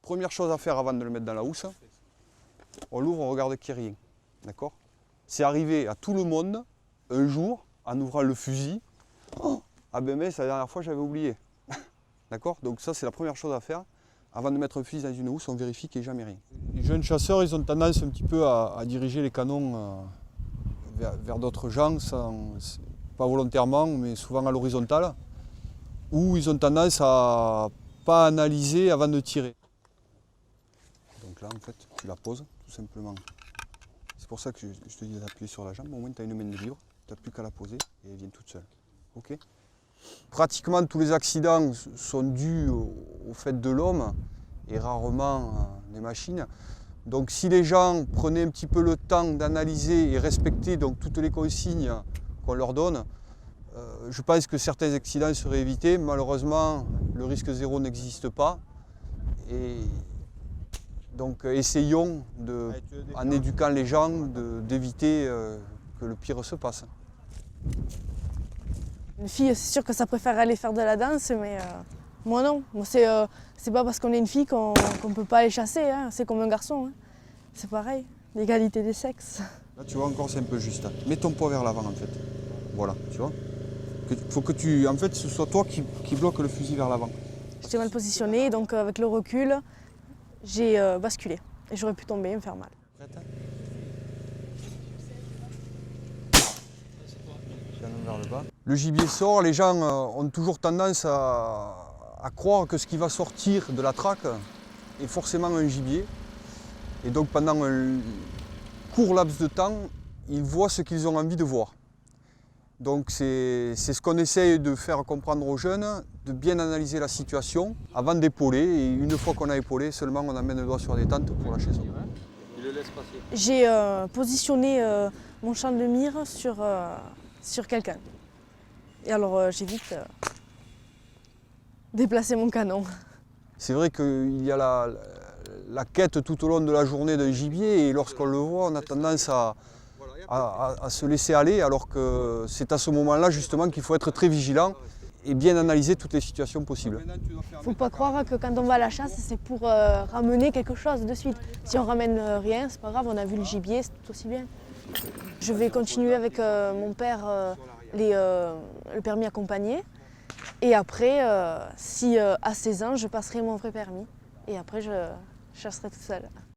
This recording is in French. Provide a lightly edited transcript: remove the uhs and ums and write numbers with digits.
Première chose à faire avant de le mettre dans la housse, on l'ouvre, on regarde qu'il n'y ait rien. D'accord? C'est arrivé à tout le monde, un jour, en ouvrant le fusil. Oh, ah ben mais, c'est la dernière fois j'avais oublié. D'accord? Donc ça c'est la première chose à faire. Avant de mettre un fusil dans une housse, on vérifie qu'il n'y ait jamais rien. Les jeunes chasseurs, ils ont tendance un petit peu à diriger les canons vers d'autres gens, pas volontairement, mais souvent à l'horizontale, où ils ont tendance à pas analyser avant de tirer. Donc là, en fait, tu la poses tout simplement. C'est pour ça que je te dis d'appuyer sur la jambe. Au moins, tu as une main de libre, tu n'as plus qu'à la poser et elle vient toute seule. Okay. Pratiquement tous les accidents sont dus au fait de l'homme et rarement des machines. Donc si les gens prenaient un petit peu le temps d'analyser et respecter donc, toutes les consignes qu'on leur donne, je pense que certains accidents seraient évités. Malheureusement, le risque zéro n'existe pas. Et donc essayons, en éduquant les gens, d'éviter que le pire se passe. Une fille, c'est sûr que ça préfère aller faire de la danse, mais moi non. Moi, c'est pas parce qu'on est une fille qu'on ne peut pas aller chasser, hein. C'est comme un garçon. Hein. C'est pareil, l'égalité des sexes. Là, tu vois, encore c'est un peu juste. Mets ton poids vers l'avant en fait. Voilà, tu vois. Faut que en fait, ce soit toi qui bloque le fusil vers l'avant. J'étais mal positionnée, donc avec le recul, j'ai basculé. Et j'aurais pu tomber et me faire mal. Prête, hein? Vers le bas. Le gibier sort, les gens ont toujours tendance à croire que ce qui va sortir de la traque est forcément un gibier. Et donc pendant un court laps de temps, ils voient ce qu'ils ont envie de voir. Donc c'est ce qu'on essaye de faire comprendre aux jeunes, de bien analyser la situation avant d'épauler. Et une fois qu'on a épaulé, seulement on amène le doigt sur la détente pour lâcher son. J'ai positionné mon champ de mire sur quelqu'un. Et alors j'ai vite déplacé mon canon. C'est vrai qu'il y a la quête tout au long de la journée d'un gibier et lorsqu'on le voit, on a tendance à se laisser aller alors que c'est à ce moment-là justement qu'il faut être très vigilant et bien analyser toutes les situations possibles. Il ne faut pas croire que quand on va à la chasse, c'est pour ramener quelque chose de suite. Si on ramène rien, c'est pas grave, on a vu le gibier, c'est tout aussi bien. Je vais continuer avec mon père le permis accompagné. Et après, si à 16 ans, je passerai mon vrai permis. Et après, je chasserai toute seule.